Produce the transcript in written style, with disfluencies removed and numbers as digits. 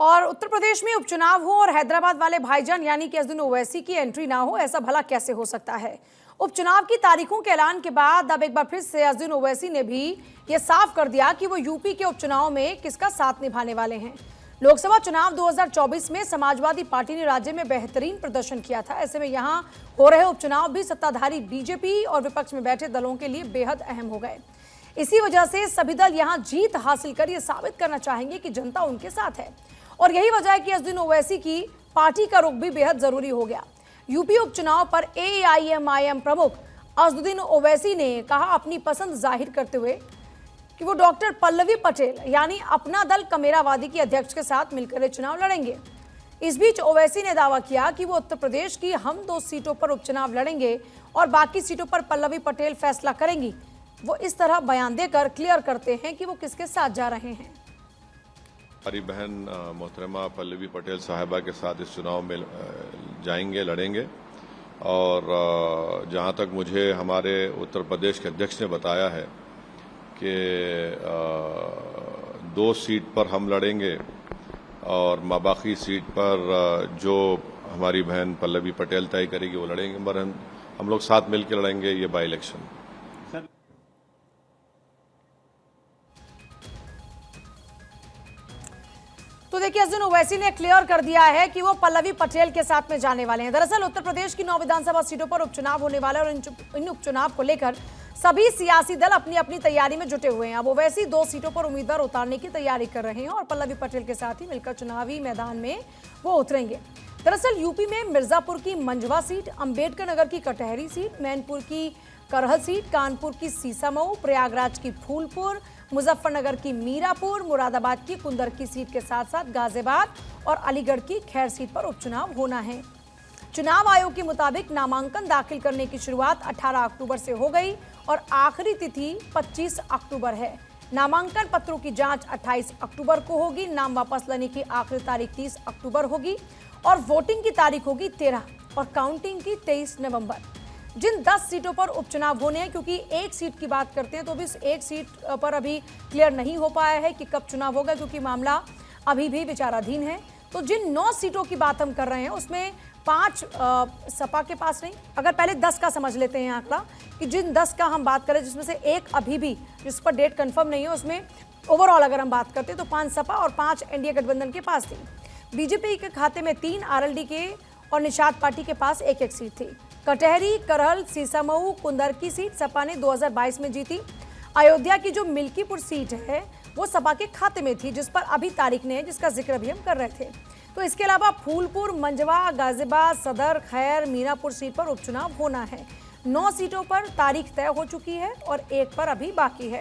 और उत्तर प्रदेश में उपचुनाव हो और हैदराबाद वाले भाईजान यानी कि असदुद्दीन ओवैसी की एंट्री ना हो, ऐसा भला कैसे हो सकता है। उपचुनाव की तारीखों के ऐलान के बाद अब एक बार फिर से असदुद्दीन ओवैसी ने भी ये साफ कर दिया कि वो यूपी के उपचुनाव में किसका साथ निभाने वाले हैं। लोकसभा चुनाव 2024 में समाजवादी पार्टी ने राज्य में बेहतरीन प्रदर्शन किया था। ऐसे में यहां हो रहे उपचुनाव भी सत्ताधारी बीजेपी और विपक्ष में बैठे दलों के लिए बेहद अहम हो गए। इसी वजह से सभी दल यहां जीत हासिल कर ये साबित करना चाहेंगे कि जनता उनके साथ है और यही वजह है कि असदुद्दीन ओवैसी की पार्टी का रुख भी बेहद जरूरी हो गया। यूपी उपचुनाव पर एआईएमआईएम प्रमुख असदुद्दीन ओवैसी ने कहा अपनी पसंद जाहिर करते हुए कि वो डॉक्टर पल्लवी पटेल यानी अपना दल कमेरावादी की अध्यक्ष के साथ मिलकर चुनाव लड़ेंगे। इस बीच ओवैसी ने दावा किया कि वो उत्तर प्रदेश की हम 2 सीटों पर उपचुनाव लड़ेंगे और बाकी सीटों पर पल्लवी पटेल फैसला करेंगी। वो इस तरह बयान देकर क्लियर करते हैं कि वो किसके साथ जा रहे हैं। हमारी बहन मोहतरमा पल्लवी पटेल साहिबा के साथ इस चुनाव में जाएंगे, लड़ेंगे। और जहां तक मुझे हमारे उत्तर प्रदेश के अध्यक्ष ने बताया है कि 2 सीट पर हम लड़ेंगे और बाकी सीट पर जो हमारी बहन पल्लवी पटेल तय करेगी वो लड़ेंगे, मगर हम लोग साथ मिलकर लड़ेंगे ये बाई इलेक्शन। तो देखिए, असदुद्दीन ओवैसी ने क्लियर कर दिया है कि वो पल्लवी पटेल के साथ में जाने वाले हैं। दरअसल उत्तर प्रदेश की 9 विधानसभा सीटों पर उपचुनाव होने वाले और इन उपचुनाव को लेकर सभी सियासी दल अपनी अपनी तैयारी में जुटे हुए हैं। अब ओवैसी 2 सीटों पर उम्मीदवार उतारने की तैयारी कर रहे हैं और पल्लवी पटेल के साथ ही मिलकर चुनावी मैदान में वो उतरेंगे। दरअसल यूपी में मिर्जापुर की मंझवा सीट, अंबेडकर नगर की कटहरी सीट, मैनपुर की करहल सीट, कानपुर की सीसामऊ, प्रयागराज की फूलपुर, मुजफ्फरनगर की मीरापुर, मुरादाबाद की कुंदर की सीट के साथ साथ गाजियाबाद और अलीगढ़ की खैर सीट पर उपचुनाव होना है। चुनाव आयोग के मुताबिक नामांकन दाखिल करने की शुरुआत 18 अक्टूबर से हो गई और आखिरी तिथि 25 अक्टूबर है। नामांकन पत्रों की जांच 28 अक्टूबर को होगी। नाम वापस लेने की आखिरी तारीख 30 अक्टूबर होगी और वोटिंग की तारीख होगी 13 और काउंटिंग की 23 नवंबर। जिन 10 सीटों पर उपचुनाव होने हैं, क्योंकि एक सीट की बात करते हैं तो भी एक सीट पर अभी क्लियर नहीं हो पाया है कि कब चुनाव होगा, क्योंकि मामला अभी भी विचाराधीन है। तो जिन 9 सीटों की बात हम कर रहे हैं उसमें 5 सपा के पास नहीं। अगर पहले 10 का समझ लेते हैं आंकड़ा कि जिन 10 का हम बात करें जिसमें से एक अभी भी जिस पर डेट कंफर्म नहीं है, उसमें ओवरऑल अगर हम बात करते हैं तो 5 सपा और 5 एनडीए गठबंधन के पास थी। बीजेपी के खाते में 3, आरएलडी के और निषाद पार्टी के पास 1-1 सीट थी। कटहरी, करहल, सीसामऊ, कुंदर की सीट सपा ने 2022 में जीती। अयोध्या की जो मिल्कीपुर सीट है वो सपा के खाते में थी, जिस पर अभी तारीख नहीं है, जिसका जिक्र भी हम कर रहे थे। तो इसके अलावा फूलपुर, मंझवा, गाजियाबाद, सदर, खैर, मीरापुर सीट पर उपचुनाव होना है। 9 सीटों पर तारीख तय हो चुकी है और 1 पर अभी बाकी है।